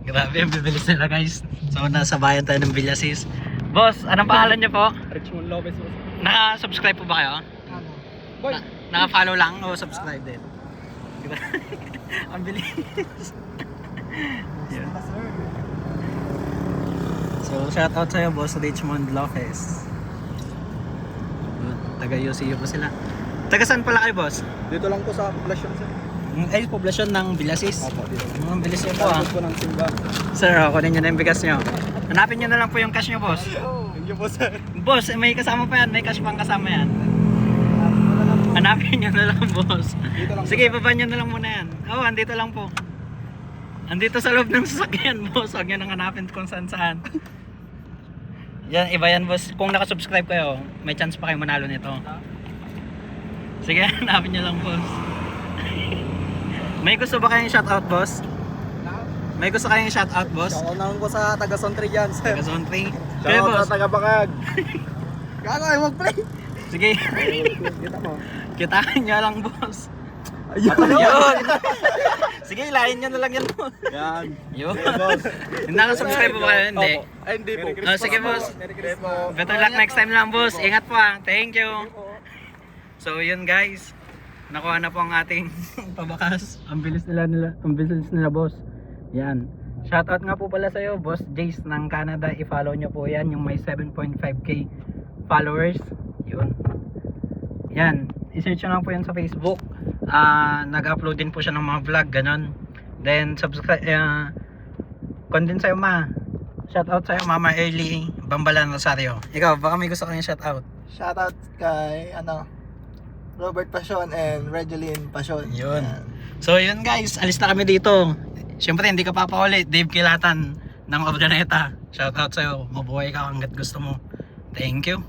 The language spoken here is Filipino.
Grabe, ang bibilis nila guys. So nasa bayan tayo ng Villasis. Boss, anong pangalan niyo po? Richmond Lopez. Naka-subscribe po ba kayo? Ano? Boy! Naka-follow lang o subscribe din? Ang bilis. Yeah. So shout out sa'yo boss, Richmond Lopez. Taga UCU po sila. Taga saan pala kayo boss? Dito lang po sa poblasyon sir. Ay, poblasyon ng Villasis. Opo, dito. Ang bilis niyo po ah. Talbot po ng Simba. Sir, kunin niyo na yung bigas niyo. Hanapin niyo na lang po yung cash niyo boss. Thank you po sir. Boss, may kasama pa yan. May cash pang kasama yan. Hanapin nyo na lang, boss. Dito lang Sige, baba nyo na lang muna yan. Oo, andito lang po. Andito sa loob ng sasakyan, boss. Huwag nyo nang hanapin kung saan saan. Yan, iba yan, boss. Kung nakasubscribe kayo, may chance pa kayo manalo nito. Sige, hanapin nyo lang, boss. May gusto ba kayong shoutout, boss? May gusto kayong shoutout, boss? Shoutout naman po sa taga Sontri dyan sir. Taga Zone 3. Kaya, Shoutout boss. sa taga Bakag. Gago ay mag-play. Sige. Kita mo. Kitaan nyo lang, boss. Ayun. Yun! Sige, ilahin nyo na lang yan, boss. Yan. Yun. Hey, boss. Nakasubscribe po ba kayo? Hindi. Ay, hindi po. Oh, sige, boss. Merry Christmas. Better luck next time lang, boss. Ingat po ah. Thank you. So, yun guys. Nakuha na po ang ating pabakas. Ang bilis nila, boss. Yan. Shoutout nga po pala sa'yo, boss Jace ng Canada. I-follow nyo po yan, yung may 7.5k followers. Yun. Yan. I-search nyo lang po yan sa Facebook. Nag-upload din po siya ng mga vlog, ganon. Then, subscribe. Kung din sa'yo, ma. Shoutout sa'yo, Mama Early Bambalan Rosario. Ikaw, baka may gusto kang shoutout. Shoutout kay Robert Passion and Regeline Passion. Yun. So yun guys, alis na kami dito. Siyempre hindi ka papaulit, Dave Kilatan ng Ordaneta. Shoutout sa'yo, mabuhay ka hanggat gusto mo. Thank you.